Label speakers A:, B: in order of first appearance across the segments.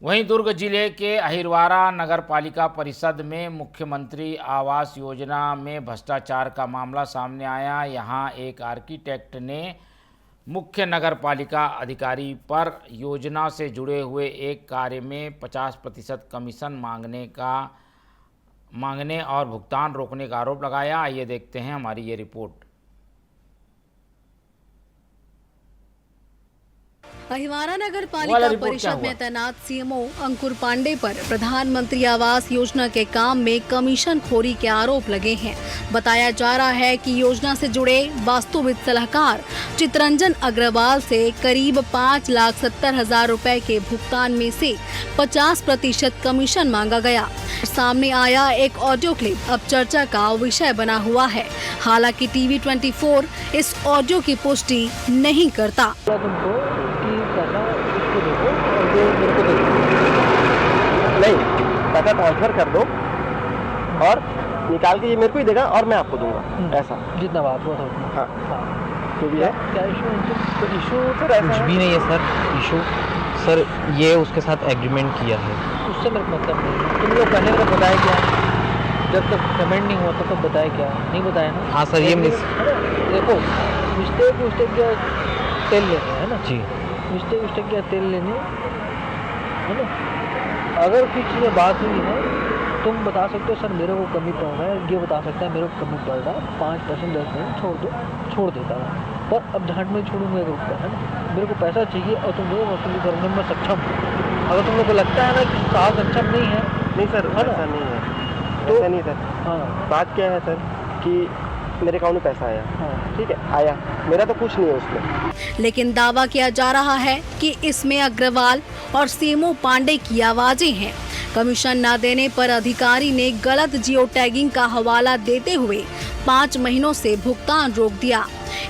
A: वहीं दुर्ग जिले के अहिरवारा नगर पालिका परिषद में मुख्यमंत्री आवास योजना में भ्रष्टाचार का मामला सामने आया। यहां एक आर्किटेक्ट ने मुख्य नगर पालिका अधिकारी पर योजना से जुड़े हुए एक कार्य में 50% कमीशन मांगने और भुगतान रोकने का आरोप लगाया। आइए देखते हैं हमारी ये रिपोर्ट।
B: अहिरवारा नगर पालिका परिषद में तैनात सीएमओ अंकुर पांडे पर प्रधानमंत्री आवास योजना के काम में कमीशनखोरी के आरोप लगे हैं। बताया जा रहा है कि योजना से जुड़े वास्तुविद सलाहकार चितरंजन अग्रवाल से करीब 5,70,000 रुपए के भुगतान में से 50% कमीशन मांगा गया। सामने आया एक ऑडियो क्लिप अब चर्चा का विषय बना हुआ है। हालांकि टीवी 24 इस ऑडियो की पुष्टि नहीं करता।
C: नहीं, पैसा ट्रांसफर कर दो और निकाल के ये मेरे को ही देगा और मैं आपको दूंगा। ऐसा
D: जितना बात हुआ था।
C: हाँ, जो भी है। क्या इशू सर?
D: कुछ भी नहीं है सर। इशू सर ये उसके साथ एग्रीमेंट किया है। उससे मेरा मतलब नहीं। तुम लोग पहले तक बताया क्या? जब तक पेमेंट नहीं हुआ तब तक बताया क्या? नहीं बताया ना। हाँ सर, ये देखो मिस्टेक क्या तेल लेने है ना जी। मिस्टेक क्या तेल लेने है ना। अगर कुछ चीज़ें बात हुई है तुम बता सकते हो सर मेरे को कमी पड़ रहा है, ये बता सकता है मेरे को कमी पड़ रहा है, 5% 10% छोड़ दो, छोड़ देता है। पर अब झांट में छोड़ूंगा तो है ना। मेरे को पैसा चाहिए और तुम लोग वसूली करने में सक्षम हो। अगर तुम लोग को लगता है ना कि साहब सक्षम नहीं है।
C: नहीं सर, ऐसा नहीं है। तो ऐसा नहीं सर। हाँ, बात क्या है सर कि मेरे अकाउंट में पैसा आया। हाँ, ठीक है, आया, मेरा तो कुछ नहीं है उसमें।
B: लेकिन दावा किया जा रहा है कि इसमें अग्रवाल और सीएमओ पांडे की आवाजें हैं। कमीशन न देने पर अधिकारी ने गलत जियो टैगिंग का हवाला देते हुए 5 महीनों से भुगतान रोक दिया।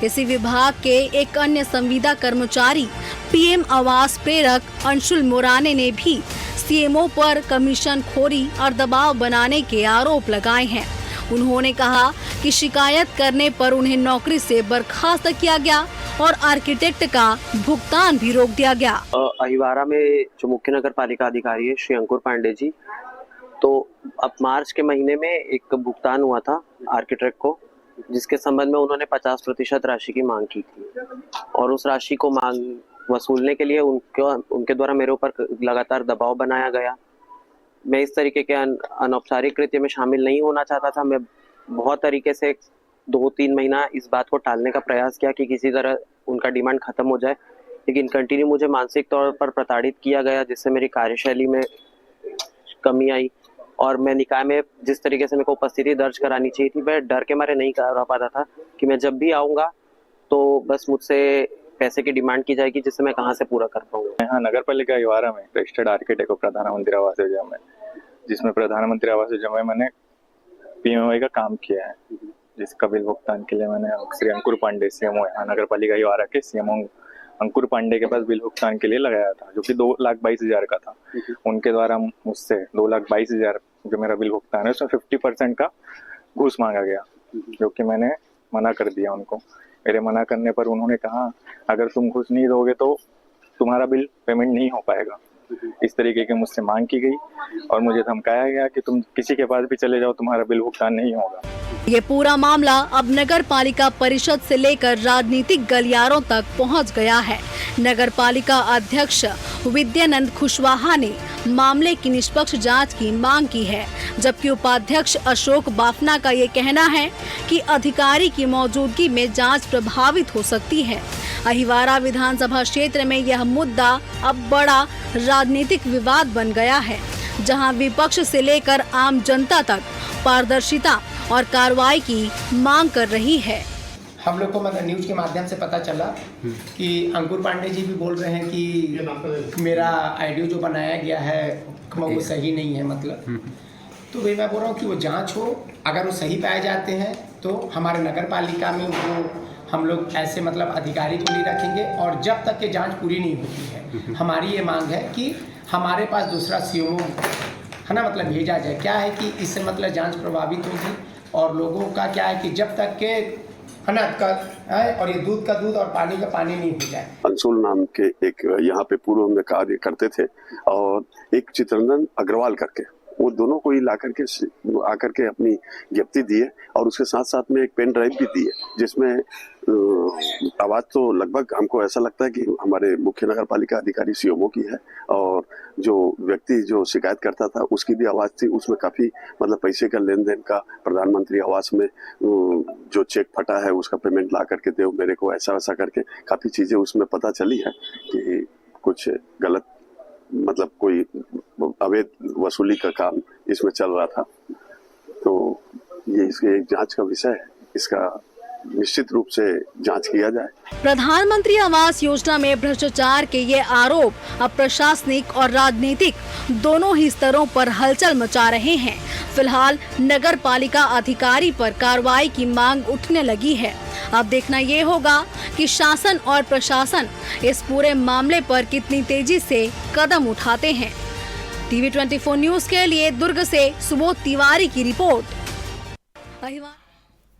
B: इसी विभाग के एक अन्य संविदा कर्मचारी पीएम आवास प्रेरक अंशुल मोराने ने भी सीएमओ पर कमीशन खोरी और दबाव बनाने के आरोप लगाए हैं। उन्होंने कहा कि शिकायत करने पर उन्हें नौकरी से बर्खास्त किया गया और आर्किटेक्ट का भुगतान भी रोक दिया गया।
E: अहिरवारा में जो मुख्य नगर पालिका अधिकारी है श्री अंकुर पांडे जी, तो अब मार्च के महीने में एक भुगतान हुआ था आर्किटेक्ट को, जिसके संबंध में उन्होंने 50% राशि की मांग की थी और उस राशि को वसूलने के लिए उनके द्वारा मेरे ऊपर लगातार दबाव बनाया गया। मैं इस तरीके के अनौपचारिक कृत्य में शामिल नहीं होना चाहता था। मैं बहुत तरीके से 2-3 महीना इस बात को टालने का प्रयास किया कि किसी तरह उनका डिमांड खत्म हो जाए, लेकिन कंटिन्यू मुझे मानसिक तौर पर प्रताड़ित किया गया, जिससे मेरी कार्यशैली में कमी आई और मैं निकाय में जिस तरीके से मेरे को उपस्थिति दर्ज करानी चाहिए थी, मैं डर के मारे नहीं करा पाता था कि मैं जब भी आऊँगा तो बस मुझसे पैसे की डिमांड की जाएगी, जिससे मैं कहाँ से पूरा कर पाऊंगा।
F: यहाँ नगर पालिका अहिरवारा में रजिस्टर्ड आर्किटेक्ट को प्रधानमंत्री आवास योजना में, जिसमें प्रधानमंत्री आवास योजना में मैंने पीएमओआई का काम किया है, जिसका बिल भुगतान के लिए मैंने श्री अंकुर पांडे सीएमओ यहाँ नगर पालिका अहिरवारा के सीएमओ अंकुर पांडे के पास बिल भुगतान के लिए लगाया था, जो कि 2,22,000 का था। उनके द्वारा मुझसे 2,22,000 जो मेरा बिल भुगतान है उसमें 50% का घूस मांगा गया, जो कि मैंने मना कर दिया उनको। मेरे मना करने पर उन्होंने कहा अगर तुम घूस नहीं दोगे तो तुम्हारा बिल पेमेंट नहीं हो पाएगा। इस तरीके की मुझसे मांग की गई और मुझे धमकाया गया कि तुम किसी के पास भी चले जाओ, तुम्हारा बिल भुगतान नहीं होगा।
B: ये पूरा मामला अब नगर पालिका परिषद से लेकर राजनीतिक गलियारों तक पहुंच गया है। नगर पालिका अध्यक्ष विद्यानंद कुशवाहा ने मामले की निष्पक्ष जांच की मांग की है, जबकि उपाध्यक्ष अशोक बाफना का ये कहना है कि अधिकारी की मौजूदगी में जांच प्रभावित हो सकती है। अहिरवारा विधानसभा क्षेत्र में यह मुद्दा अब बड़ा राजनीतिक विवाद बन गया है, जहां विपक्ष से लेकर आम जनता तक पारदर्शिता और कार्रवाई की मांग कर रही है।
G: हम लोग को मतलब न्यूज़ के माध्यम से पता चला कि अंकुर पांडे जी भी बोल रहे हैं कि मेरा आईडी जो बनाया गया है वो सही नहीं है, मतलब तो भाई मैं बोल रहा हूँ कि वो जांच हो, अगर वो सही पाए जाते हैं तो हमारे नगर पालिका में वो हम लोग ऐसे मतलब अधिकारी को नहीं रखेंगे, और जब तक ये जांच पूरी नहीं होती है हमारी ये मांग है कि हमारे पास दूसरा सीएमओ है ना, मतलब भेजा जाए। क्या है कि इससे मतलब जांच प्रभावित होगी और लोगों का क्या है कि जब तक के अनहद का है और ये दूध का दूध और पानी का पानी नहीं हो जाए।
H: अंशुल नाम के एक यहाँ पे पूर्व में कार्य करते थे और एक चित्ररंजन अग्रवाल करके, वो दोनों को ही आकर के अपनी ज्ञप्ति दी है और उसके साथ साथ में एक पेन ड्राइव भी दी है जिसमें आवाज तो लगभग हमको ऐसा लगता है कि हमारे मुख्य नगर पालिका अधिकारी सीएमओ की है और जो व्यक्ति जो शिकायत करता था उसकी भी आवाज थी। उसमें काफी मतलब पैसे का लेन देन का, प्रधानमंत्री आवास में जो चेक फटा है उसका पेमेंट ला करके दो मेरे को, ऐसा वैसा करके काफी चीजें उसमें पता चली है कि कुछ गलत मतलब कोई अवैध वसूली का काम इसमें चल रहा था। तो ये इसके एक जांच का विषय है, इसका निश्चित रूप से जांच किया जाए।
B: प्रधानमंत्री आवास योजना में भ्रष्टाचार के ये आरोप अब प्रशासनिक और राजनीतिक दोनों ही स्तरों पर हलचल मचा रहे हैं। फिलहाल नगर पालिका अधिकारी पर कार्रवाई की मांग उठने लगी है। अब देखना ये होगा कि शासन और प्रशासन इस पूरे मामले पर कितनी तेजी से कदम उठाते हैं। TV24 न्यूज के लिए दुर्ग से सुबोध तिवारी की रिपोर्ट।